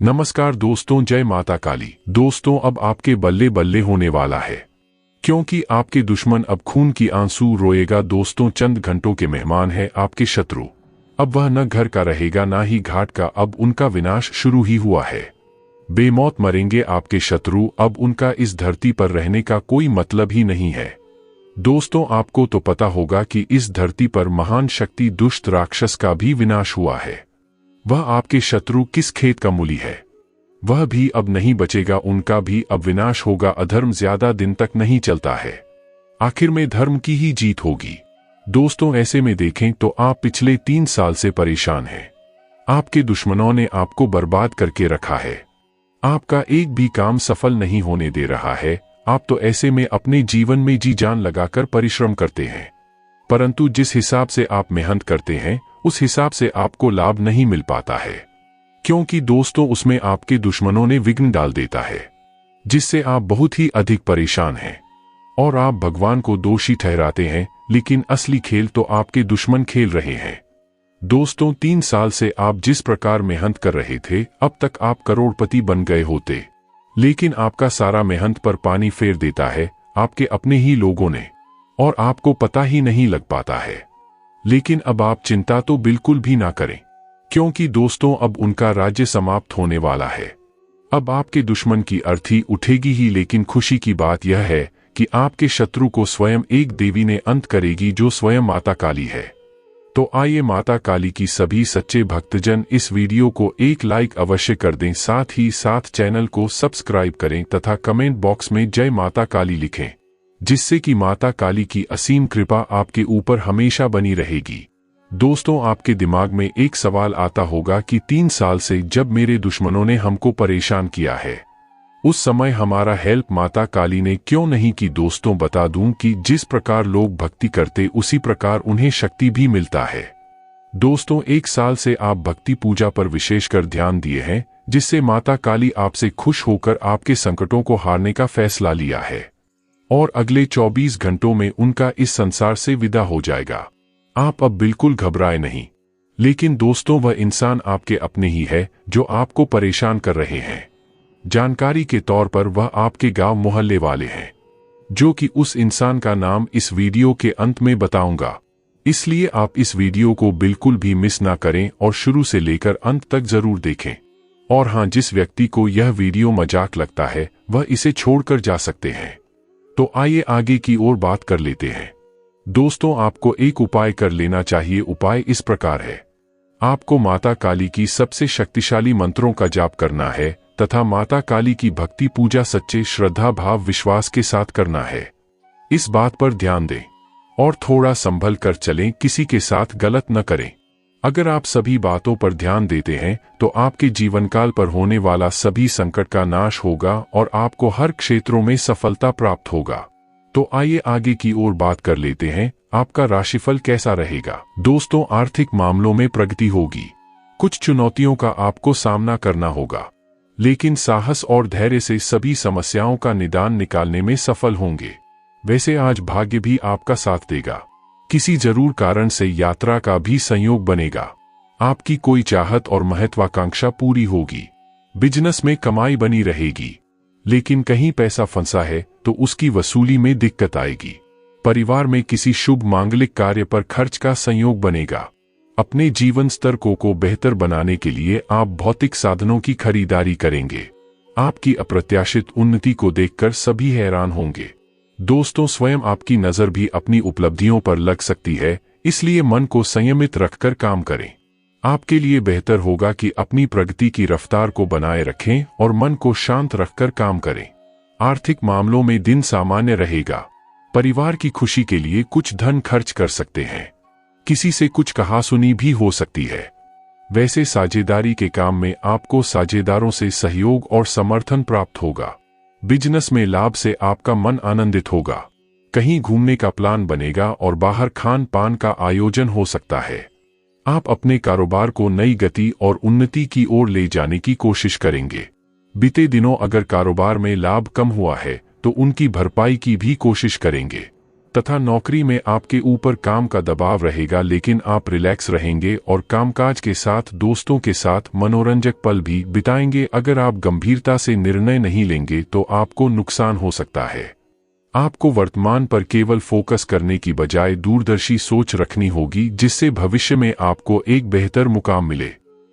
नमस्कार दोस्तों, जय माता काली। दोस्तों, अब आपके बल्ले बल्ले होने वाला है, क्योंकि आपके दुश्मन अब खून की आंसू रोएगा। दोस्तों, चंद घंटों के मेहमान है आपके शत्रु। अब वह न घर का रहेगा ना ही घाट का, अब उनका विनाश शुरू ही हुआ है। बेमौत मरेंगे आपके शत्रु, अब उनका इस धरती पर रहने का कोई मतलब ही नहीं है। दोस्तों, आपको तो पता होगा कि इस धरती पर महान शक्ति दुष्ट राक्षस का भी विनाश हुआ है। वह आपके शत्रु किस खेत का मूली है, वह भी अब नहीं बचेगा, उनका भी अब विनाश होगा। अधर्म ज्यादा दिन तक नहीं चलता है, आखिर में धर्म की ही जीत होगी। दोस्तों, ऐसे में देखें तो आप पिछले 3 साल से परेशान हैं। आपके दुश्मनों ने आपको बर्बाद करके रखा है, आपका एक भी काम सफल नहीं होने दे रहा है। आप तो ऐसे में अपने जीवन में जी जान लगाकर परिश्रम करते हैं, परंतु जिस हिसाब से आप मेहनत करते हैं उस हिसाब से आपको लाभ नहीं मिल पाता है, क्योंकि दोस्तों उसमें आपके दुश्मनों ने विघ्न डाल देता है, जिससे आप बहुत ही अधिक परेशान हैं और आप भगवान को दोषी ठहराते हैं, लेकिन असली खेल तो आपके दुश्मन खेल रहे हैं। दोस्तों, 3 साल से आप जिस प्रकार मेहनत कर रहे थे, अब तक आप करोड़पति बन गए होते, लेकिन आपका सारा मेहनत पर पानी फेर देता है आपके अपने ही लोगों ने, और आपको पता ही नहीं लग पाता है। लेकिन अब आप चिंता तो बिल्कुल भी ना करें, क्योंकि दोस्तों अब उनका राज्य समाप्त होने वाला है। अब आपके दुश्मन की अर्थी उठेगी ही, लेकिन खुशी की बात यह है कि आपके शत्रु को स्वयं एक देवी ने अंत करेगी, जो स्वयं माता काली है। तो आइए माता काली की सभी सच्चे भक्तजन इस वीडियो को एक लाइक अवश्य कर दें, साथ ही साथ चैनल को सब्सक्राइब करें तथा कमेंट बॉक्स में जय माता काली लिखें, जिससे कि माता काली की असीम कृपा आपके ऊपर हमेशा बनी रहेगी। दोस्तों, आपके दिमाग में एक सवाल आता होगा कि 3 साल से जब मेरे दुश्मनों ने हमको परेशान किया है, उस समय हमारा हेल्प माता काली ने क्यों नहीं की। दोस्तों, बता दूं कि जिस प्रकार लोग भक्ति करते उसी प्रकार उन्हें शक्ति भी मिलता है। दोस्तों, 1 साल से आप भक्ति पूजा पर विशेषकर ध्यान दिए हैं, जिससे माता काली आपसे खुश होकर आपके संकटों को हारने का फैसला लिया है और अगले 24 घंटों में उनका इस संसार से विदा हो जाएगा। आप अब बिल्कुल घबराए नहीं, लेकिन दोस्तों वह इंसान आपके अपने ही है जो आपको परेशान कर रहे हैं। जानकारी के तौर पर वह आपके गांव मोहल्ले वाले हैं, जो कि उस इंसान का नाम इस वीडियो के अंत में बताऊंगा, इसलिए आप इस वीडियो को बिल्कुल भी मिस ना करें और शुरू से लेकर अंत तक जरूर देखें। और हाँ, जिस व्यक्ति को यह वीडियो मजाक लगता है वह इसे छोड़कर जा सकते हैं। तो आइए आगे की ओर बात कर लेते हैं। दोस्तों, आपको एक उपाय कर लेना चाहिए। उपाय इस प्रकार है, आपको माता काली की सबसे शक्तिशाली मंत्रों का जाप करना है तथा माता काली की भक्ति पूजा सच्चे श्रद्धा भाव विश्वास के साथ करना है। इस बात पर ध्यान दें और थोड़ा संभल कर चलें, किसी के साथ गलत न करें। अगर आप सभी बातों पर ध्यान देते हैं तो आपके जीवनकाल पर होने वाला सभी संकट का नाश होगा और आपको हर क्षेत्रों में सफलता प्राप्त होगा। तो आइए आगे की ओर बात कर लेते हैं। आपका राशिफल कैसा रहेगा? दोस्तों, आर्थिक मामलों में प्रगति होगी, कुछ चुनौतियों का आपको सामना करना होगा, लेकिन साहस और धैर्य से सभी समस्याओं का निदान निकालने में सफल होंगे। वैसे आज भाग्य भी आपका साथ देगा, किसी जरूर कारण से यात्रा का भी संयोग बनेगा। आपकी कोई चाहत और महत्वाकांक्षा पूरी होगी। बिजनेस में कमाई बनी रहेगी, लेकिन कहीं पैसा फंसा है तो उसकी वसूली में दिक्कत आएगी। परिवार में किसी शुभ मांगलिक कार्य पर खर्च का संयोग बनेगा। अपने जीवन स्तर को बेहतर बनाने के लिए आप भौतिक साधनों की खरीदारी करेंगे। आपकी अप्रत्याशित उन्नति को देखकर सभी हैरान होंगे। दोस्तों, स्वयं आपकी नजर भी अपनी उपलब्धियों पर लग सकती है, इसलिए मन को संयमित रखकर काम करें। आपके लिए बेहतर होगा कि अपनी प्रगति की रफ्तार को बनाए रखें और मन को शांत रखकर काम करें। आर्थिक मामलों में दिन सामान्य रहेगा। परिवार की खुशी के लिए कुछ धन खर्च कर सकते हैं। किसी से कुछ कहासुनी भी हो सकती है। वैसे साझेदारी के काम में आपको साझेदारों से सहयोग और समर्थन प्राप्त होगा। बिजनेस में लाभ से आपका मन आनंदित होगा। कहीं घूमने का प्लान बनेगा और बाहर खान पान का आयोजन हो सकता है। आप अपने कारोबार को नई गति और उन्नति की ओर ले जाने की कोशिश करेंगे। बीते दिनों अगर कारोबार में लाभ कम हुआ है तो उनकी भरपाई की भी कोशिश करेंगे। तथा नौकरी में आपके ऊपर काम का दबाव रहेगा, लेकिन आप रिलैक्स रहेंगे और कामकाज के साथ दोस्तों के साथ मनोरंजक पल भी बिताएंगे। अगर आप गंभीरता से निर्णय नहीं लेंगे तो आपको नुकसान हो सकता है। आपको वर्तमान पर केवल फोकस करने की बजाय दूरदर्शी सोच रखनी होगी, जिससे भविष्य में आपको एक बेहतर मुकाम मिले।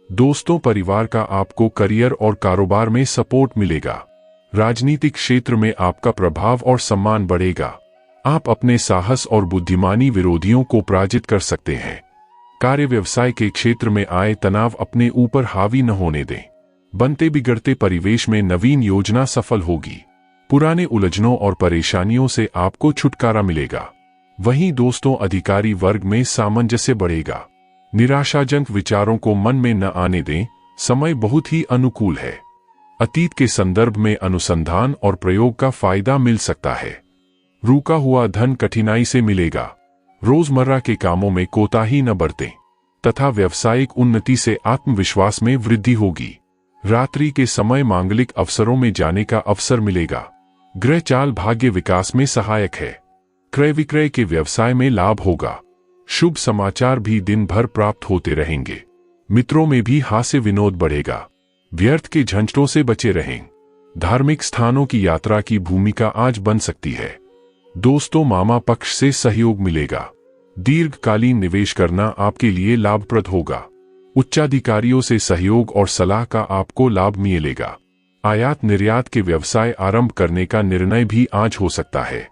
दोस्तों, परिवार का आपको करियर और कारोबार में सपोर्ट मिलेगा। राजनीतिक क्षेत्र में आपका प्रभाव और सम्मान बढ़ेगा। आप अपने साहस और बुद्धिमानी विरोधियों को पराजित कर सकते हैं। कार्य व्यवसाय के क्षेत्र में आए तनाव अपने ऊपर हावी न होने दें। बनते बिगड़ते परिवेश में नवीन योजना सफल होगी। पुराने उलझनों और परेशानियों से आपको छुटकारा मिलेगा। वहीं दोस्तों, अधिकारी वर्ग में सामंजस्य बढ़ेगा। निराशाजनक विचारों को मन में न आने दें। समय बहुत ही अनुकूल है। अतीत के संदर्भ में अनुसंधान और प्रयोग का फायदा मिल सकता है। रुका हुआ धन कठिनाई से मिलेगा। रोजमर्रा के कामों में कोताही न बरतें तथा व्यावसायिक उन्नति से आत्मविश्वास में वृद्धि होगी। रात्रि के समय मांगलिक अवसरों में जाने का अवसर मिलेगा। ग्रह चाल भाग्य विकास में सहायक है। क्रय विक्रय के व्यवसाय में लाभ होगा। शुभ समाचार भी दिन भर प्राप्त होते रहेंगे। मित्रों में भी हास्य विनोद बढ़ेगा। व्यर्थ के झंझटों से बचे रहें। धार्मिक स्थानों की यात्रा की भूमिका आज बन सकती है। दोस्तों, मामा पक्ष से सहयोग मिलेगा। दीर्घकालीन निवेश करना आपके लिए लाभप्रद होगा। उच्चाधिकारियों से सहयोग और सलाह का आपको लाभ मिलेगा। आयात निर्यात के व्यवसाय आरंभ करने का निर्णय भी आज हो सकता है।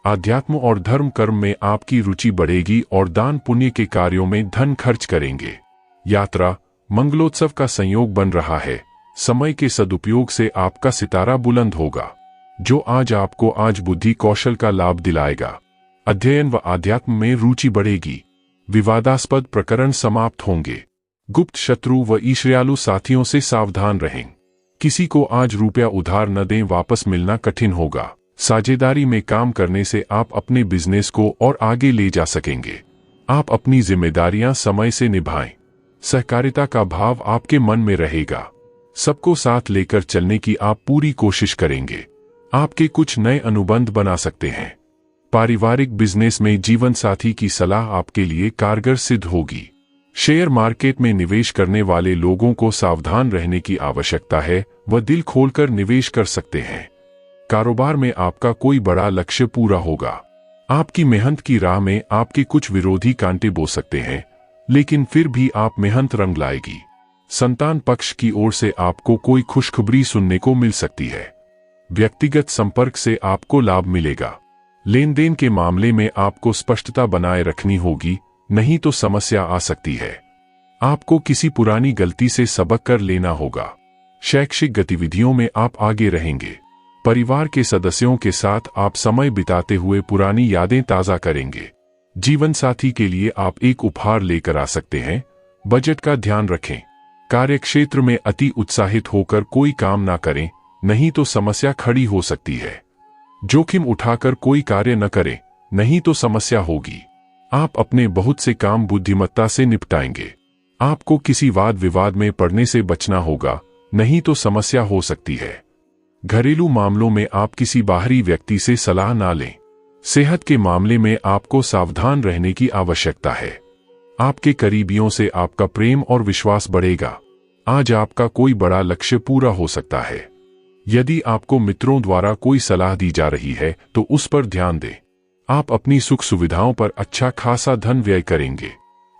आध्यात्म और धर्म कर्म में आपकी रुचि बढ़ेगी और दान पुण्य के कार्यों में धन खर्च करेंगे। यात्रा मंगलोत्सव का संयोग बन रहा है। समय के सदुपयोग से आपका सितारा बुलंद होगा, जो आपको आज बुद्धि कौशल का लाभ दिलाएगा। अध्ययन व आध्यात्म में रुचि बढ़ेगी। विवादास्पद प्रकरण समाप्त होंगे। गुप्त शत्रु व ईर्ष्यालु साथियों से सावधान रहें। किसी को आज रुपया उधार न दें, वापस मिलना कठिन होगा। साझेदारी में काम करने से आप अपने बिजनेस को और आगे ले जा सकेंगे। आप अपनी जिम्मेदारियां समय से निभाएं। सहकारिता का भाव आपके मन में रहेगा। सबको साथ लेकर चलने की आप पूरी कोशिश करेंगे। आपके कुछ नए अनुबंध बना सकते हैं। पारिवारिक बिजनेस में जीवन साथी की सलाह आपके लिए कारगर सिद्ध होगी। शेयर मार्केट में निवेश करने वाले लोगों को सावधान रहने की आवश्यकता है। वह दिल खोलकर निवेश कर सकते हैं। कारोबार में आपका कोई बड़ा लक्ष्य पूरा होगा। आपकी मेहनत की राह में आपके कुछ विरोधी कांटे बो सकते हैं, लेकिन फिर भी आप मेहनत रंग लाएगी। संतान पक्ष की ओर से आपको कोई खुशखबरी सुनने को मिल सकती है। व्यक्तिगत संपर्क से आपको लाभ मिलेगा। लेन देन के मामले में आपको स्पष्टता बनाए रखनी होगी, नहीं तो समस्या आ सकती है। आपको किसी पुरानी गलती से सबक कर लेना होगा। शैक्षिक गतिविधियों में आप आगे रहेंगे। परिवार के सदस्यों के साथ आप समय बिताते हुए पुरानी यादें ताज़ा करेंगे। जीवन साथी के लिए आप एक उपहार लेकर आ सकते हैं। बजट का ध्यान रखें। कार्यक्षेत्र में अति उत्साहित होकर कोई काम ना करें, नहीं तो समस्या खड़ी हो सकती है। जोखिम उठाकर कोई कार्य न करें, नहीं तो समस्या होगी। आप अपने बहुत से काम बुद्धिमत्ता से निपटाएंगे। आपको किसी वाद विवाद में पड़ने से बचना होगा, नहीं तो समस्या हो सकती है। घरेलू मामलों में आप किसी बाहरी व्यक्ति से सलाह ना लें। सेहत के मामले में आपको सावधान रहने की आवश्यकता है। आपके करीबियों से आपका प्रेम और विश्वास बढ़ेगा। आज आपका कोई बड़ा लक्ष्य पूरा हो सकता है। यदि आपको मित्रों द्वारा कोई सलाह दी जा रही है तो उस पर ध्यान दें। आप अपनी सुख सुविधाओं पर अच्छा खासा धन व्यय करेंगे।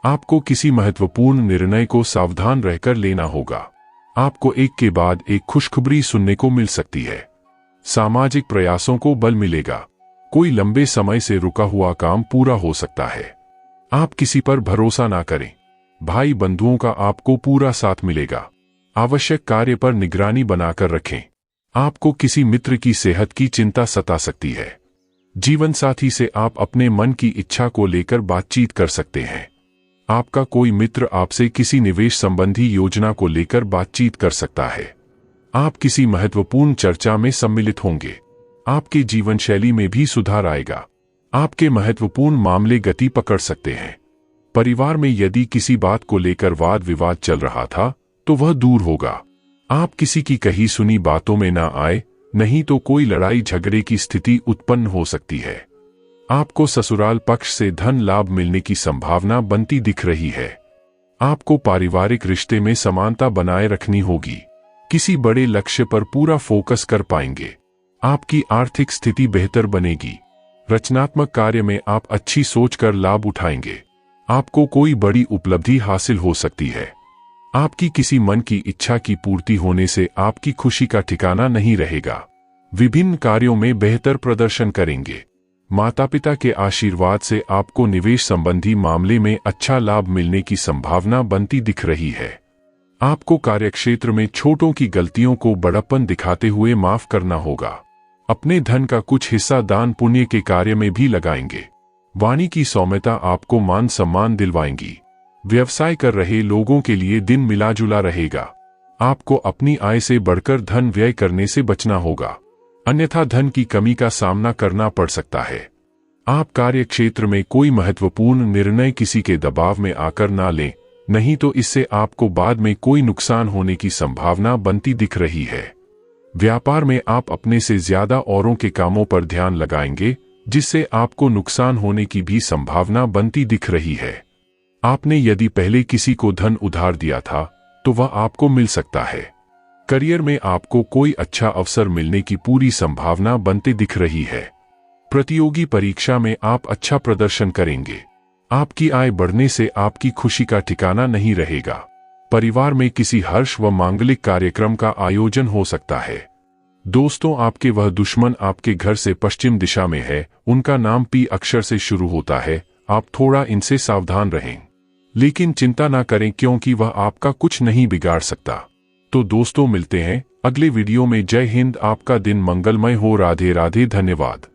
आपको किसी महत्वपूर्ण निर्णय को सावधान रहकर लेना होगा। आपको एक के बाद एक खुशखबरी सुनने को मिल सकती है। सामाजिक प्रयासों को बल मिलेगा। कोई लंबे समय से रुका हुआ काम पूरा हो सकता है। आप किसी पर भरोसा ना करें। भाई बंधुओं का आपको पूरा साथ मिलेगा। आवश्यक कार्य पर निगरानी बनाकर रखें। आपको किसी मित्र की सेहत की चिंता सता सकती है। जीवन साथी से आप अपने मन की इच्छा को लेकर बातचीत कर सकते हैं। आपका कोई मित्र आपसे किसी निवेश संबंधी योजना को लेकर बातचीत कर सकता है। आप किसी महत्वपूर्ण चर्चा में सम्मिलित होंगे। आपके जीवन शैली में भी सुधार आएगा। आपके महत्वपूर्ण मामले गति पकड़ सकते हैं। परिवार में यदि किसी बात को लेकर वाद विवाद चल रहा था तो वह दूर होगा। आप किसी की कही सुनी बातों में ना आए, नहीं तो कोई लड़ाई झगड़े की स्थिति उत्पन्न हो सकती है। आपको ससुराल पक्ष से धन लाभ मिलने की संभावना बनती दिख रही है। आपको पारिवारिक रिश्ते में समानता बनाए रखनी होगी। किसी बड़े लक्ष्य पर पूरा फोकस कर पाएंगे। आपकी आर्थिक स्थिति बेहतर बनेगी। रचनात्मक कार्य में आप अच्छी सोच कर लाभ उठाएंगे। आपको कोई बड़ी उपलब्धि हासिल हो सकती है। आपकी किसी मन की इच्छा की पूर्ति होने से आपकी खुशी का ठिकाना नहीं रहेगा। विभिन्न कार्यों में बेहतर प्रदर्शन करेंगे। माता पिता के आशीर्वाद से आपको निवेश संबंधी मामले में अच्छा लाभ मिलने की संभावना बनती दिख रही है। आपको कार्यक्षेत्र में छोटों की गलतियों को बड़प्पन दिखाते हुए माफ करना होगा। अपने धन का कुछ हिस्सा दान पुण्य के कार्य में भी लगाएंगे। वाणी की सौम्यता आपको मान सम्मान दिलवाएंगी। व्यवसाय कर रहे लोगों के लिए दिन मिलाजुला रहेगा। आपको अपनी आय से बढ़कर धन व्यय करने से बचना होगा, अन्यथा धन की कमी का सामना करना पड़ सकता है। आप कार्य क्षेत्र में कोई महत्वपूर्ण निर्णय किसी के दबाव में आकर ना लें, नहीं तो इससे आपको बाद में कोई नुकसान होने की संभावना बनती दिख रही है। व्यापार में आप अपने से ज्यादा औरों के कामों पर ध्यान लगाएंगे, जिससे आपको नुकसान होने की भी संभावना बनती दिख रही है। आपने यदि पहले किसी को धन उधार दिया था तो वह आपको मिल सकता है। करियर में आपको कोई अच्छा अवसर मिलने की पूरी संभावना बनते दिख रही है। प्रतियोगी परीक्षा में आप अच्छा प्रदर्शन करेंगे। आपकी आय बढ़ने से आपकी खुशी का ठिकाना नहीं रहेगा। परिवार में किसी हर्ष व मांगलिक कार्यक्रम का आयोजन हो सकता है। दोस्तों, आपके वह दुश्मन आपके घर से पश्चिम दिशा में है। उनका नाम पी अक्षर से शुरू होता है। आप थोड़ा इनसे सावधान रहें, लेकिन चिंता ना करें क्योंकि वह आपका कुछ नहीं बिगाड़ सकता। तो दोस्तों, मिलते हैं अगले वीडियो में। जय हिंद। आपका दिन मंगलमय हो। राधे राधे। धन्यवाद।